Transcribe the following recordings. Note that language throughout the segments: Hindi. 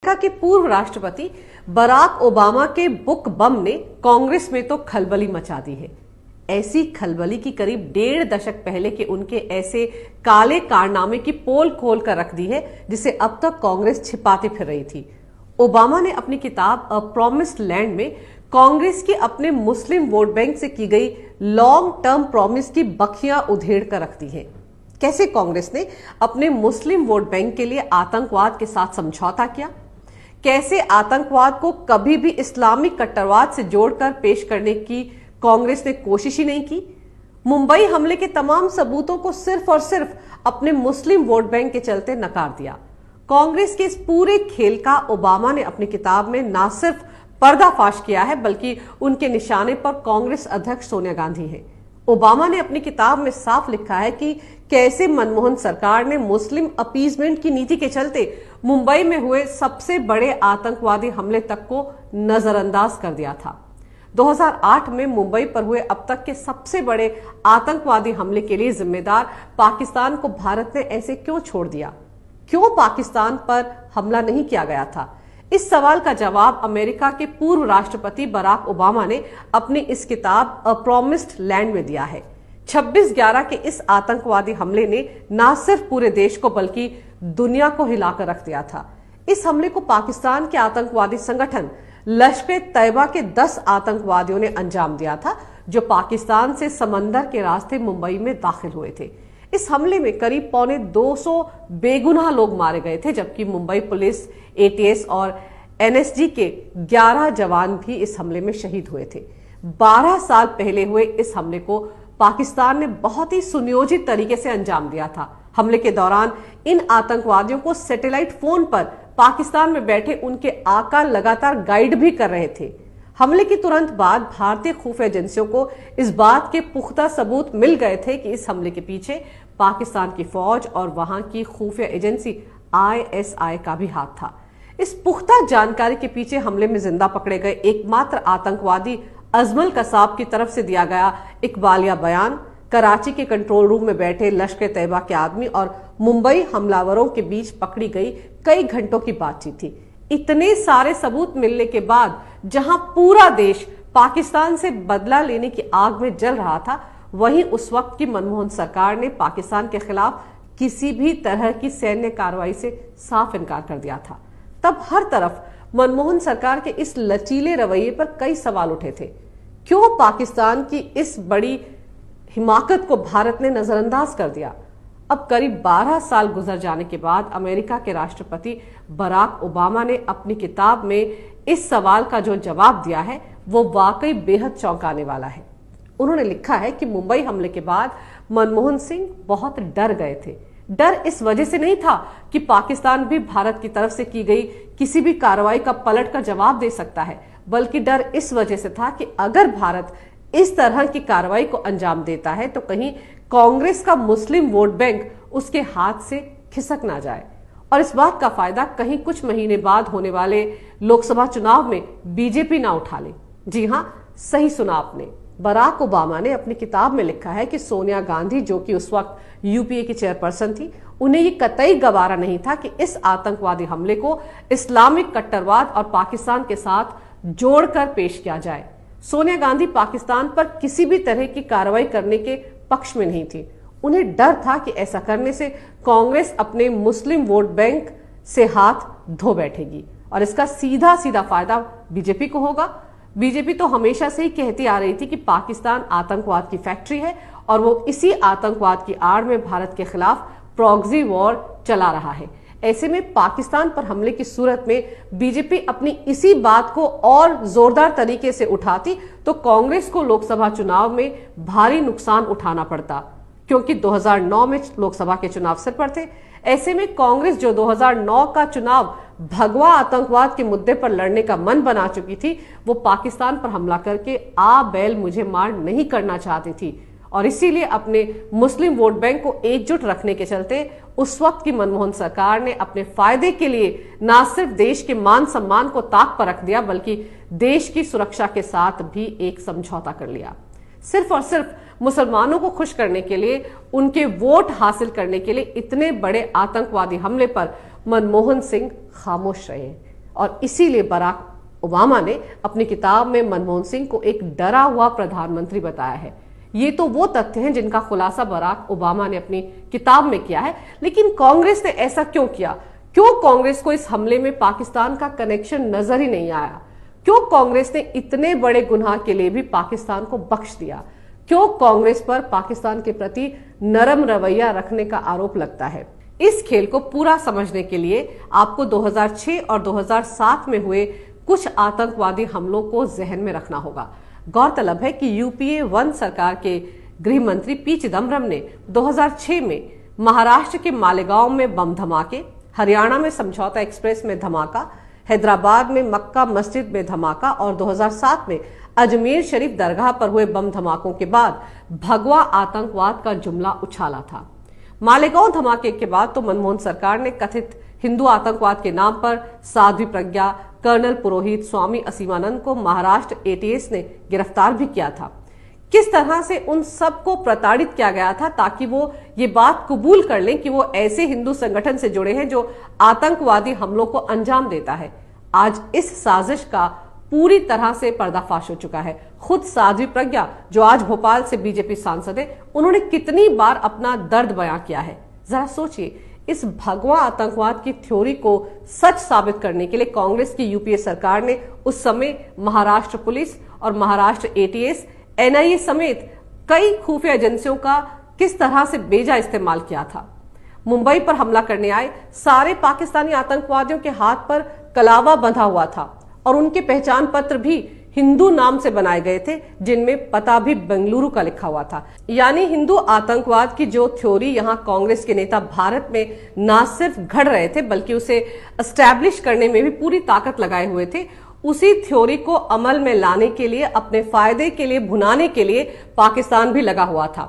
अमेरिका के पूर्व राष्ट्रपति बराक ओबामा के बुक बम ने कांग्रेस में तो खलबली मचा दी है। ऐसी खलबली की करीब 1.5 दशक पहले के उनके ऐसे काले कारनामे की पोल खोल कर रख दी है जिसे अब तक कांग्रेस छिपाती फिर रही थी। ओबामा ने अपनी किताब अ प्रॉमिस्ड लैंड में कांग्रेस की अपने मुस्लिम वोट बैंक से की गई लॉन्ग टर्म प्रॉमिस की बखियां उधेड़ कर रख दी है। कैसे कांग्रेस ने अपने मुस्लिम वोट बैंक के लिए आतंकवाद के साथ समझौता किया, कैसे आतंकवाद को कभी भी इस्लामिक कट्टरवाद से जोड़कर पेश करने की कांग्रेस ने कोशिश ही नहीं की। मुंबई हमले के तमाम सबूतों को सिर्फ और सिर्फ अपने मुस्लिम वोट बैंक के चलते नकार दिया। कांग्रेस के इस पूरे खेल का ओबामा ने अपनी किताब में न सिर्फ पर्दाफाश किया है बल्कि उनके निशाने पर कांग्रेस अध्यक्ष सोनिया गांधी हैं। ओबामा ने अपनी किताब में साफ लिखा है कि कैसे मनमोहन सरकार ने मुस्लिम अपीजमेंट की नीति के चलते मुंबई में हुए सबसे बड़े आतंकवादी हमले तक को नजरअंदाज कर दिया था। 2008 में मुंबई पर हुए अब तक के सबसे बड़े आतंकवादी हमले के लिए जिम्मेदार पाकिस्तान को भारत ने ऐसे क्यों छोड़ दिया? क्यों पाकिस्तान पर हमला नहीं किया गया था? इस सवाल का जवाब अमेरिका के पूर्व राष्ट्रपति बराक ओबामा ने अपनी इस किताब अ प्रॉमिस्ड लैंड में दिया है। 26/11 के इस आतंकवादी हमले ने न सिर्फ पूरे देश को बल्कि दुनिया को हिलाकर रख दिया था। इस हमले को पाकिस्तान के आतंकवादी संगठन लश्कर-ए-तैयबा के 10 आतंकवादियों ने अंजाम दिया था, जो पाकिस्तान से समंदर के रास्ते मुंबई में दाखिल हुए थे। इस हमले में करीब 250 बेगुनाह लोग मारे गए थे, जबकि मुंबई पुलिस, एटीएस और एनएसजी के 11 जवान भी इस हमले में शहीद हुए थे। 12 साल पहले हुए इस हमले को पाकिस्तान ने बहुत ही सुनियोजित तरीके से अंजाम दिया था। हमले के दौरान इन आतंकवादियों को सैटेलाइट फोन पर पाकिस्तान में बैठे उनके आका लगातार गाइड भी कर रहे थे। हमले के तुरंत बाद भारतीय खुफिया एजेंसियों को इस बात के पुख्ता सबूत मिल गए थे कि इस हमले के पीछे पाकिस्तान की फौज और वहां की खुफिया एजेंसी आईएसआई का भी हाथ था। इस पुख्ता जानकारी के पीछे हमले में जिंदा पकड़े गए एकमात्र आतंकवादी अजमल कसाब की तरफ से दिया गया इकबालिया बयान, कराची के कंट्रोल रूम में बैठे लश्कर-ए-तैयबा के आदमी और मुंबई हमलावरों के बीच पकड़ी गई कई घंटों की बातचीत थी। इतने सारे सबूत मिलने के बाद जहां पूरा देश पाकिस्तान से बदला लेने की आग में जल रहा था, वहीं उस वक्त की मनमोहन सरकार ने पाकिस्तान के खिलाफ किसी भी तरह की सैन्य कार्रवाई से साफ इनकार कर दिया था। तब हर तरफ मनमोहन सरकार के इस लचीले रवैये पर कई सवाल उठे थे। क्यों पाकिस्तान की इस बड़ी हिमाकत को भारत ने नजरअंदाज कर दिया? अब करीब 12 साल गुजर जाने के बाद अमेरिका के राष्ट्रपति बराक ओबामा ने अपनी किताब में इस सवाल का जो जवाब दिया है वो वाकई बेहद चौंकाने वाला है। उन्होंने लिखा है कि मुंबई हमले के बाद मनमोहन सिंह बहुत डर गए थे। डर इस वजह से नहीं था कि पाकिस्तान भी भारत की तरफ से की गई किसी भी कार्रवाई का पलट कर जवाब दे सकता है, बल्कि डर इस वजह से था कि अगर भारत इस तरह की कार्रवाई को अंजाम देता है तो कहीं कांग्रेस का मुस्लिम वोट बैंक उसके हाथ से खिसक ना जाए और इस बात का फायदा कहीं कुछ महीने बाद होने वाले लोकसभा चुनाव में बीजेपी ना उठा ले। जी हां, सही सुना आपने। बराक ओबामा ने अपनी किताब में लिखा है कि सोनिया गांधी, जो कि उस वक्त यूपीए की चेयरपर्सन थी, उन्हें ये कतई गवारा नहीं था कि इस आतंकवादी हमले को इस्लामिक कट्टरवाद और पाकिस्तान के साथ जोड़कर पेश किया जाए। सोनिया गांधी पाकिस्तान पर किसी भी तरह की कार्रवाई करने के पक्ष में नहीं थी। उन्हें डर था कि ऐसा करने से कांग्रेस अपने मुस्लिम वोट बैंक से हाथ धो बैठेगी और इसका सीधा सीधा फायदा बीजेपी को होगा। बीजेपी तो हमेशा से ही कहती आ रही थी कि पाकिस्तान आतंकवाद की फैक्ट्री है और वो इसी आतंकवाद की आड़ में भारत के खिलाफ प्रॉक्सी वॉर चला रहा है। ऐसे में पाकिस्तान पर हमले की सूरत में बीजेपी अपनी इसी बात को और जोरदार तरीके से उठाती तो कांग्रेस को लोकसभा चुनाव में भारी नुकसान उठाना पड़ता, क्योंकि 2009 में लोकसभा के चुनाव सिर पर थे। ऐसे में कांग्रेस, जो 2009 का चुनाव भगवा आतंकवाद के मुद्दे पर लड़ने का मन बना चुकी थी, वो पाकिस्तान पर हमला करके आ बैल मुझे मार नहीं करना चाहती थी और इसीलिए अपने मुस्लिम वोट बैंक को एकजुट रखने के चलते उस वक्त की मनमोहन सरकार ने अपने फायदे के लिए न सिर्फ देश के मान सम्मान को ताक पर रख दिया, बल्कि देश की सुरक्षा के साथ भी एक समझौता कर लिया। सिर्फ और सिर्फ मुसलमानों को खुश करने के लिए, उनके वोट हासिल करने के लिए इतने बड़े आतंकवादी हमले पर मनमोहन सिंह खामोश रहे। और इसीलिए बराक ओबामा ने अपनी किताब में मनमोहन सिंह को एक डरा हुआ प्रधानमंत्री बताया है। ये तो वो तथ्य हैं जिनका खुलासा बराक ओबामा ने अपनी किताब में किया है। लेकिन कांग्रेस ने ऐसा क्यों किया? क्यों कांग्रेस को इस हमले में पाकिस्तान का कनेक्शन नजर ही नहीं आया? क्यों कांग्रेस ने इतने बड़े गुनाह के लिए भी पाकिस्तान को बख्श दिया? क्यों कांग्रेस पर पाकिस्तान के प्रति नरम रवैया रखने का आरोप लगता है? इस खेल को पूरा समझने के लिए आपको 2006 और 2007 में हुए कुछ आतंकवादी हमलों को जहन में रखना होगा। गौरतलब है कि यूपीए 1 सरकार के गृह मंत्री पी चिदम्बरम ने 2006 में महाराष्ट्र के मालेगांव में बम धमाके, हरियाणा में समझौता एक्सप्रेस में धमाका, हैदराबाद में मक्का मस्जिद में धमाका और 2007 में अजमेर शरीफ दरगाह पर हुए बम धमाकों के बाद भगवा आतंकवाद का जुमला उछाला था। मालेगांव धमाके के बाद तो मनमोहन सरकार ने कथित हिंदू आतंकवाद के नाम पर साध्वी प्रज्ञा, कर्नल पुरोहित, स्वामी असीमानंद को महाराष्ट्र एटीएस ने गिरफ्तार भी किया था। किस तरह से उन सबको प्रताड़ित किया गया था ताकि वो ये बात कबूल कर लें कि वो ऐसे हिंदू संगठन से जुड़े हैं जो आतंकवादी हमलों को अंजाम देता है। आज इस साजिश का पूरी तरह से पर्दाफाश हो चुका है। खुद साध्वी प्रज्ञा, जो आज भोपाल से बीजेपी सांसद है, उन्होंने कितनी बार अपना दर्द बयां किया है। जरा सोचिए, इस भगवा आतंकवाद की थ्योरी को सच साबित करने के लिए कांग्रेस की यूपीए सरकार ने उस समय महाराष्ट्र पुलिस और महाराष्ट्र एटीएस, एनआईए समेत कई खुफिया एजेंसियों का किस तरह से बेजा इस्तेमाल किया था। मुंबई पर हमला करने आए सारे पाकिस्तानी आतंकवादियों के हाथ पर कलावा बंधा हुआ था और उनके पहचान पत्र भी हिंदू नाम से बनाए गए थे, जिनमें पता भी बेंगलुरु का लिखा हुआ था। यानी हिंदू आतंकवाद की जो थ्योरी यहाँ कांग्रेस के नेता भारत में ना सिर्फ घड़ रहे थे बल्कि उसे एस्टैब्लिश करने में भी पूरी ताकत लगाए हुए थे, उसी थ्योरी को अमल में लाने के लिए, अपने फायदे के लिए, भुनाने के लिए पाकिस्तान भी लगा हुआ था।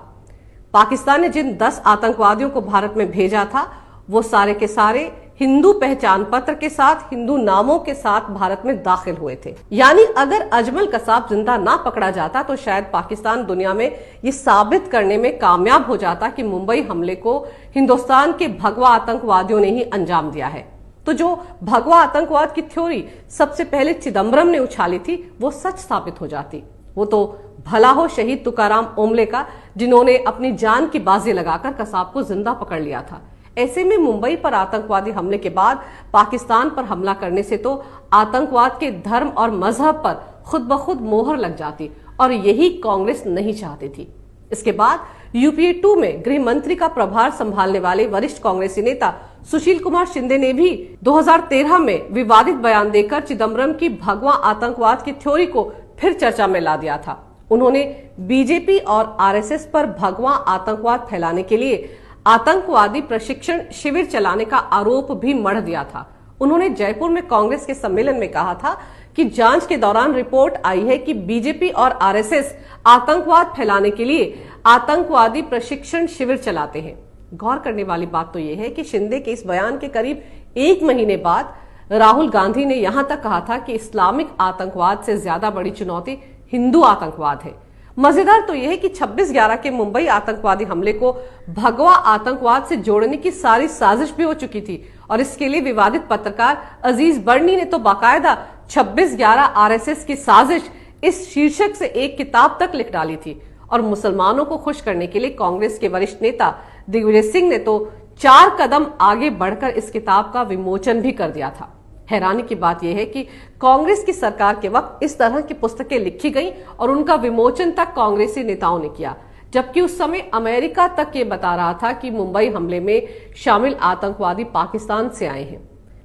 पाकिस्तान ने जिन 10 आतंकवादियों को भारत में भेजा था वो सारे के सारे हिंदू पहचान पत्र के साथ, हिंदू नामों के साथ भारत में दाखिल हुए थे। यानी अगर अजमल कसाब जिंदा ना पकड़ा जाता तो शायद पाकिस्तान दुनिया में ये साबित करने में कामयाब हो जाता कि मुंबई हमले को हिंदुस्तान के भगवा आतंकवादियों ने ही अंजाम दिया है। तो जो भगवा आतंकवाद की थ्योरी सबसे पहले चिदम्बरम ने उछाली थी वो सच साबित हो जाती। वो तो भला हो शहीद तुकाराम ओमले का, जिन्होंने अपनी जान की बाजी लगाकर कसाब को जिंदा पकड़ लिया था। ऐसे में मुंबई पर आतंकवादी हमले के बाद पाकिस्तान पर हमला करने से तो आतंकवाद के धर्म और मजहब पर खुद ब खुद मोहर लग जाती और यही कांग्रेस नहीं चाहती थी। इसके बाद यूपीए 2 में गृह मंत्री का प्रभार संभालने वाले वरिष्ठ कांग्रेसी नेता सुशील कुमार शिंदे ने भी 2013 में विवादित बयान देकर चिदम्बरम की भगवा आतंकवाद की थ्योरी को फिर चर्चा में ला दिया था। उन्होंने बीजेपी और आरएसएस पर भगवा आतंकवाद फैलाने के लिए आतंकवादी प्रशिक्षण शिविर चलाने का आरोप भी मढ़ दिया था। उन्होंने जयपुर में कांग्रेस के सम्मेलन में कहा था कि जांच के दौरान रिपोर्ट आई है कि बीजेपी और आरएसएस आतंकवाद फैलाने के लिए आतंकवादी प्रशिक्षण शिविर चलाते हैं। गौर करने वाली बात तो यह है कि शिंदे के इस बयान के करीब 1 महीने बाद राहुल गांधी ने यहां तक कहा था कि इस्लामिक आतंकवाद से ज्यादा बड़ी चुनौती हिंदू आतंकवाद है। मजेदार तो यह है कि 26/11 के मुंबई आतंकवादी हमले को भगवा आतंकवाद से जोड़ने की सारी साजिश भी हो चुकी थी और इसके लिए विवादित पत्रकार अजीज बर्नी ने तो बाकायदा 26/11 आरएसएस की साजिश इस शीर्षक से एक किताब तक लिख डाली थी। और मुसलमानों को खुश करने के लिए कांग्रेस के वरिष्ठ नेता दिग्विजय सिंह ने तो 4 कदम आगे बढ़कर इस किताब का विमोचन भी कर दिया था। हैरानी की बात यह है कि कांग्रेस की सरकार के वक्त इस तरह की पुस्तकें लिखी गई और उनका विमोचन तक कांग्रेसी नेताओं ने किया, जबकि उस समय अमेरिका तक ये बता रहा था कि मुंबई हमले में शामिल आतंकवादी पाकिस्तान से आए हैं।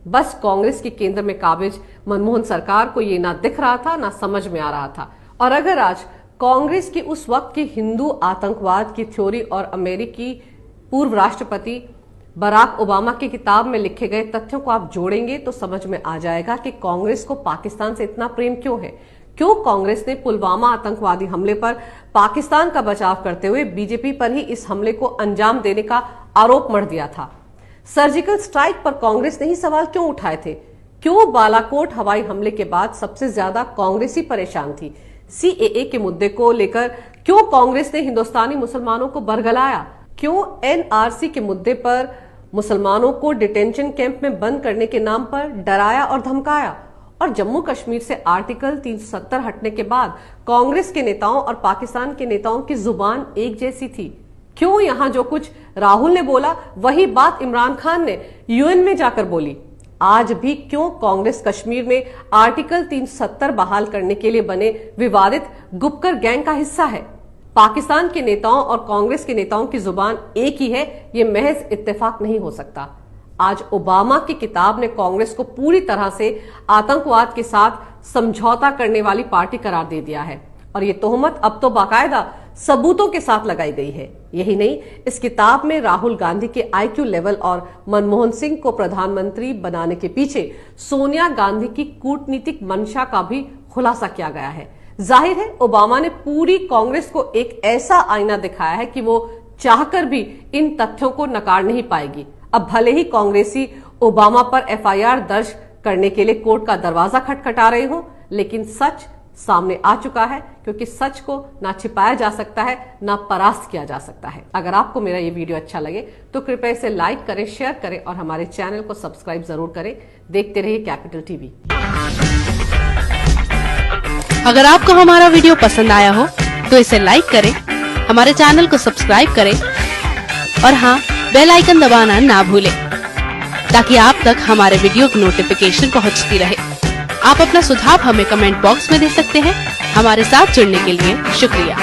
बस कांग्रेस की केंद्र में काबिज मनमोहन सरकार को ये ना दिख रहा था ना समझ में आ रहा था। और अगर आज कांग्रेस की उस वक्त की हिंदू आतंकवाद की थ्योरी और अमेरिकी पूर्व राष्ट्रपति बराक ओबामा की किताब में लिखे गए तथ्यों को आप जोड़ेंगे तो समझ में आ जाएगा कि कांग्रेस को पाकिस्तान से इतना प्रेम क्यों है। क्यों कांग्रेस ने पुलवामा आतंकवादी हमले पर पाकिस्तान का बचाव करते हुए बीजेपी पर ही इस हमले को अंजाम देने का आरोप मढ़ दिया था। सर्जिकल स्ट्राइक पर कांग्रेस ने ही सवाल क्यों उठाए थे। क्यों बालाकोट हवाई हमले के बाद सबसे ज्यादा कांग्रेसी परेशान थी। सीएए के मुद्दे को लेकर क्यों कांग्रेस ने हिंदुस्तानी मुसलमानों को बरगलाया। क्यों एनआरसी के मुद्दे पर मुसलमानों को डिटेंशन कैंप में बंद करने के नाम पर डराया और धमकाया। और जम्मू कश्मीर से आर्टिकल 370 हटने के बाद कांग्रेस के नेताओं और पाकिस्तान के नेताओं की जुबान एक जैसी थी। क्यों यहां जो कुछ राहुल ने बोला वही बात इमरान खान ने यूएन में जाकर बोली? आज भी क्यों कांग्रेस कश्मीर में आर्टिकल 370 बहाल करने के लिए बने विवादित गुपकर गैंग का हिस्सा है? पाकिस्तान के नेताओं और कांग्रेस के नेताओं की जुबान एक ही है, ये महज इत्तेफाक नहीं हो सकता। आज ओबामा की किताब ने कांग्रेस को पूरी तरह से आतंकवाद के साथ समझौता करने वाली पार्टी करार दे दिया है और ये तोहमत अब तो बाकायदा सबूतों के साथ लगाई गई है। यही नहीं, इस किताब में राहुल गांधी के आईक्यू लेवल और मनमोहन सिंह को प्रधानमंत्री बनाने के पीछे सोनिया गांधी की कूटनीतिक मंशा का भी खुलासा किया गया है। जाहिर है ओबामा ने पूरी कांग्रेस को एक ऐसा आईना दिखाया है कि वो चाहकर भी इन तथ्यों को नकार नहीं पाएगी। अब भले ही कांग्रेसी ओबामा पर एफआईआर दर्ज करने के लिए कोर्ट का दरवाजा खटखटा रहे हो, लेकिन सच सामने आ चुका है, क्योंकि सच को ना छिपाया जा सकता है ना परास्त किया जा सकता है। अगर आपको मेरा ये वीडियो अच्छा लगे तो कृपया इसे लाइक करें, शेयर करें और हमारे चैनल को सब्सक्राइब जरूर करें। देखते रहिए कैपिटल टीवी। अगर आपको हमारा वीडियो पसंद आया हो तो इसे लाइक करें, हमारे चैनल को सब्सक्राइब करें और हाँ, बेल आइकन दबाना ना भूलें ताकि आप तक हमारे वीडियो की नोटिफिकेशन पहुंचती रहे। आप अपना सुझाव हमें कमेंट बॉक्स में दे सकते हैं। हमारे साथ जुड़ने के लिए शुक्रिया।